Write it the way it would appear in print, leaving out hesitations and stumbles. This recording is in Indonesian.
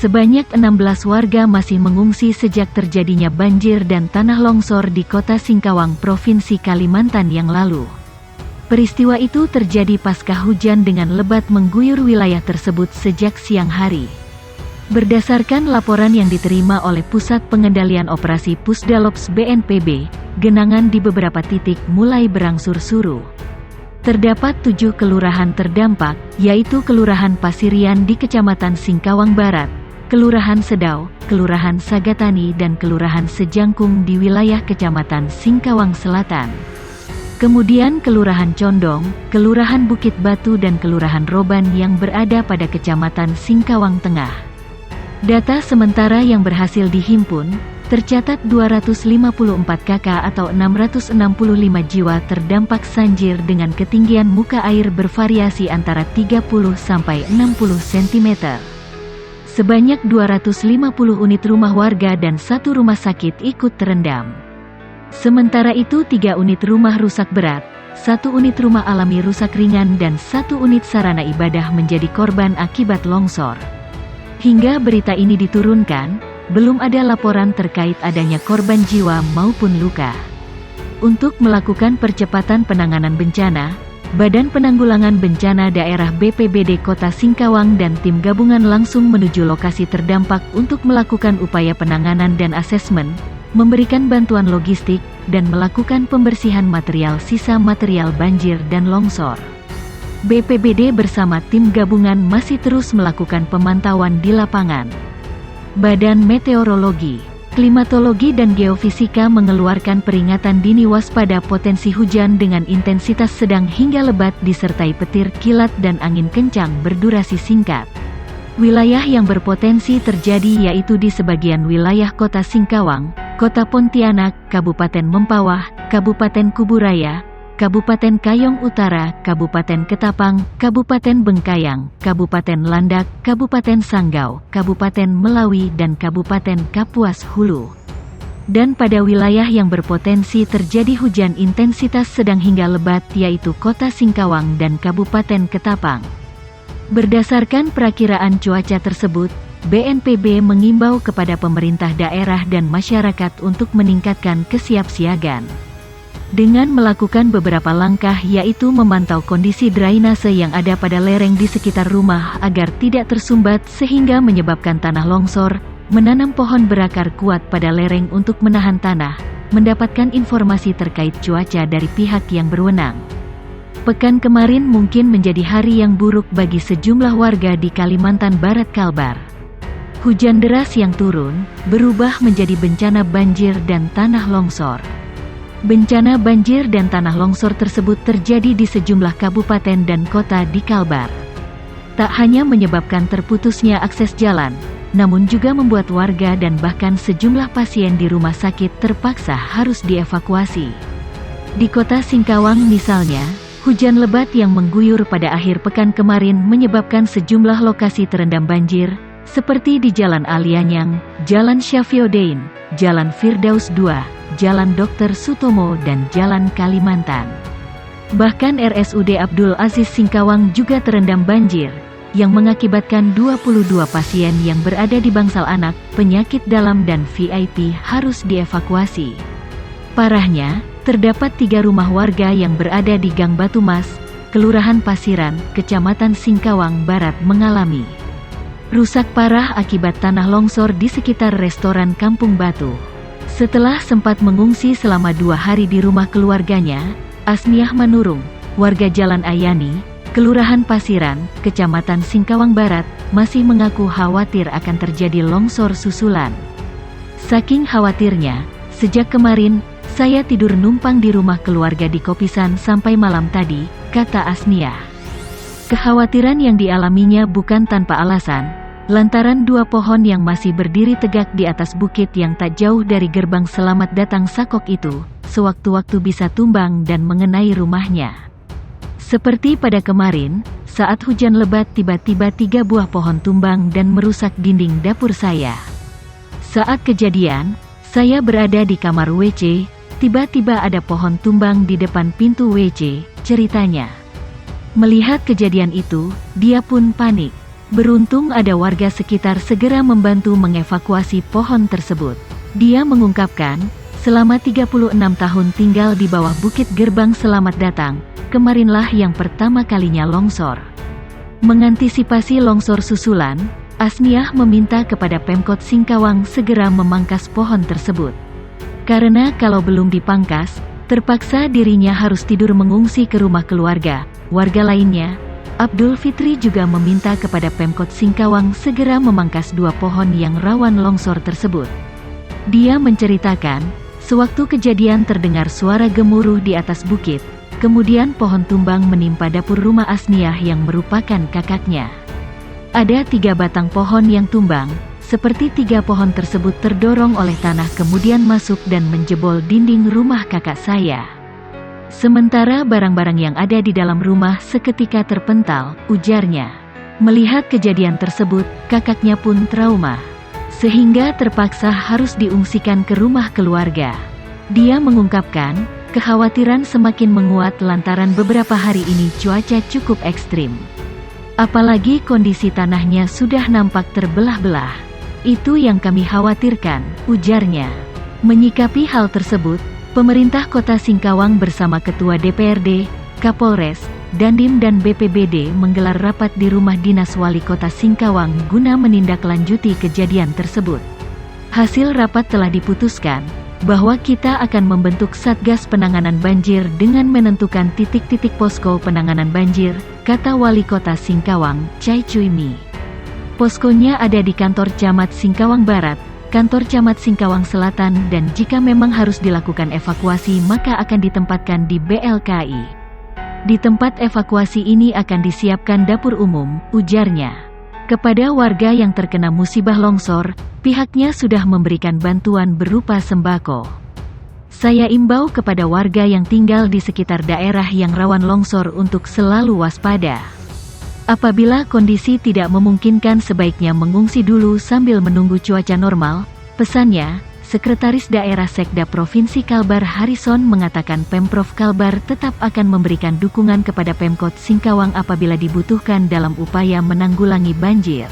Sebanyak 16 warga masih mengungsi sejak terjadinya banjir dan tanah longsor di kota Singkawang, Provinsi Kalimantan yang lalu. Peristiwa itu terjadi pasca hujan dengan lebat mengguyur wilayah tersebut sejak siang hari. Berdasarkan laporan yang diterima oleh Pusat Pengendalian Operasi Pusdalops BNPB, genangan di beberapa titik mulai berangsur surut. Terdapat 7 kelurahan terdampak, yaitu Kelurahan Pasirian di Kecamatan Singkawang Barat, Kelurahan Sedau, Kelurahan Sagatani dan Kelurahan Sejangkung di wilayah Kecamatan Singkawang Selatan. Kemudian Kelurahan Condong, Kelurahan Bukit Batu dan Kelurahan Roban yang berada pada Kecamatan Singkawang Tengah. Data sementara yang berhasil dihimpun, tercatat 254 kakak atau 665 jiwa terdampak banjir dengan ketinggian muka air bervariasi antara 30 sampai 60 cm. Sebanyak 250 unit rumah warga dan 1 rumah sakit ikut terendam. Sementara itu 3 unit rumah rusak berat, 1 unit rumah alami rusak ringan dan 1 unit sarana ibadah menjadi korban akibat longsor. Hingga berita ini diturunkan, belum ada laporan terkait adanya korban jiwa maupun luka. Untuk melakukan percepatan penanganan bencana, Badan Penanggulangan Bencana Daerah BPBD Kota Singkawang dan tim gabungan langsung menuju lokasi terdampak untuk melakukan upaya penanganan dan asesmen, memberikan bantuan logistik, dan melakukan pembersihan material sisa material banjir dan longsor. BPBD bersama tim gabungan masih terus melakukan pemantauan di lapangan. Badan Meteorologi, Klimatologi dan Geofisika mengeluarkan peringatan dini waspada potensi hujan dengan intensitas sedang hingga lebat disertai petir, kilat dan angin kencang berdurasi singkat. Wilayah yang berpotensi terjadi yaitu di sebagian wilayah Kota Singkawang, Kota Pontianak, Kabupaten Mempawah, Kabupaten Kuburaya, Kabupaten Kayong Utara, Kabupaten Ketapang, Kabupaten Bengkayang, Kabupaten Landak, Kabupaten Sanggau, Kabupaten Melawi dan Kabupaten Kapuas Hulu. Dan pada wilayah yang berpotensi terjadi hujan intensitas sedang hingga lebat yaitu Kota Singkawang dan Kabupaten Ketapang. Berdasarkan perakiraan cuaca tersebut, BNPB mengimbau kepada pemerintah daerah dan masyarakat untuk meningkatkan kesiapsiagaan. Dengan melakukan beberapa langkah yaitu memantau kondisi drainase yang ada pada lereng di sekitar rumah agar tidak tersumbat sehingga menyebabkan tanah longsor, menanam pohon berakar kuat pada lereng untuk menahan tanah, mendapatkan informasi terkait cuaca dari pihak yang berwenang. Pekan kemarin mungkin menjadi hari yang buruk bagi sejumlah warga di Kalimantan Barat Kalbar. Hujan deras yang turun, berubah menjadi bencana banjir dan tanah longsor. Bencana banjir dan tanah longsor tersebut terjadi di sejumlah kabupaten dan kota di Kalbar. Tak hanya menyebabkan terputusnya akses jalan, namun juga membuat warga dan bahkan sejumlah pasien di rumah sakit terpaksa harus dievakuasi. Di Kota Singkawang misalnya, hujan lebat yang mengguyur pada akhir pekan kemarin menyebabkan sejumlah lokasi terendam banjir, seperti di Jalan Alianyang, Jalan Syafiodein, Jalan Firdaus II, Jalan Dr. Sutomo dan Jalan Kalimantan. Bahkan RSUD Abdul Aziz Singkawang juga terendam banjir, yang mengakibatkan 22 pasien yang berada di bangsal anak, penyakit dalam dan VIP harus dievakuasi. Parahnya, terdapat 3 rumah warga yang berada di Gang Batu Mas, Kelurahan Pasiran, Kecamatan Singkawang Barat mengalami rusak parah akibat tanah longsor di sekitar restoran Kampung Batu. Setelah sempat mengungsi selama 2 hari di rumah keluarganya, Asmiah Manurung, warga Jalan Ayani, Kelurahan Pasiran, Kecamatan Singkawang Barat, masih mengaku khawatir akan terjadi longsor susulan. Saking khawatirnya, sejak kemarin, saya tidur numpang di rumah keluarga di Kopisan sampai malam tadi, kata Asmiah. Kekhawatiran yang dialaminya bukan tanpa alasan, lantaran 2 pohon yang masih berdiri tegak di atas bukit yang tak jauh dari gerbang Selamat Datang Sakok itu, sewaktu-waktu bisa tumbang dan mengenai rumahnya. Seperti pada kemarin, saat hujan lebat tiba-tiba 3 buah pohon tumbang dan merusak dinding dapur saya. Saat kejadian, saya berada di kamar WC, tiba-tiba ada pohon tumbang di depan pintu WC, ceritanya. Melihat kejadian itu, dia pun panik. Beruntung ada warga sekitar segera membantu mengevakuasi pohon tersebut. Dia mengungkapkan, selama 36 tahun tinggal di bawah Bukit Gerbang Selamat Datang, kemarinlah yang pertama kalinya longsor. Mengantisipasi longsor susulan, Asniah meminta kepada Pemkot Singkawang segera memangkas pohon tersebut. Karena kalau belum dipangkas, terpaksa dirinya harus tidur mengungsi ke rumah keluarga. Warga lainnya, Abdul Fitri juga meminta kepada Pemkot Singkawang segera memangkas 2 pohon yang rawan longsor tersebut. Dia menceritakan, sewaktu kejadian terdengar suara gemuruh di atas bukit, kemudian pohon tumbang menimpa dapur rumah Asniah yang merupakan kakaknya. Ada 3 batang pohon yang tumbang, seperti 3 pohon tersebut terdorong oleh tanah kemudian masuk dan menjebol dinding rumah kakak saya. Sementara barang-barang yang ada di dalam rumah seketika terpental, ujarnya. Melihat kejadian tersebut, kakaknya pun trauma, sehingga terpaksa harus diungsikan ke rumah keluarga. Dia mengungkapkan, kekhawatiran semakin menguat lantaran beberapa hari ini cuaca cukup ekstrim. Apalagi kondisi tanahnya sudah nampak terbelah-belah. Itu yang kami khawatirkan, ujarnya. Menyikapi hal tersebut, pemerintah Kota Singkawang bersama Ketua DPRD, Kapolres, Dandim dan BPBD menggelar rapat di rumah dinas Wali Kota Singkawang guna menindaklanjuti kejadian tersebut. Hasil rapat telah diputuskan, bahwa kita akan membentuk Satgas Penanganan Banjir dengan menentukan titik-titik posko penanganan banjir, kata Wali Kota Singkawang, Chai Cui Mi. Poskonya ada di kantor Camat Singkawang Barat, kantor Camat Singkawang Selatan dan jika memang harus dilakukan evakuasi maka akan ditempatkan di BLKI. Di tempat evakuasi ini akan disiapkan dapur umum, ujarnya. Kepada warga yang terkena musibah longsor, pihaknya sudah memberikan bantuan berupa sembako. Saya imbau kepada warga yang tinggal di sekitar daerah yang rawan longsor untuk selalu waspada. Apabila kondisi tidak memungkinkan sebaiknya mengungsi dulu sambil menunggu cuaca normal, pesannya. Sekretaris Daerah Sekda Provinsi Kalbar Harrison mengatakan Pemprov Kalbar tetap akan memberikan dukungan kepada Pemkot Singkawang apabila dibutuhkan dalam upaya menanggulangi banjir.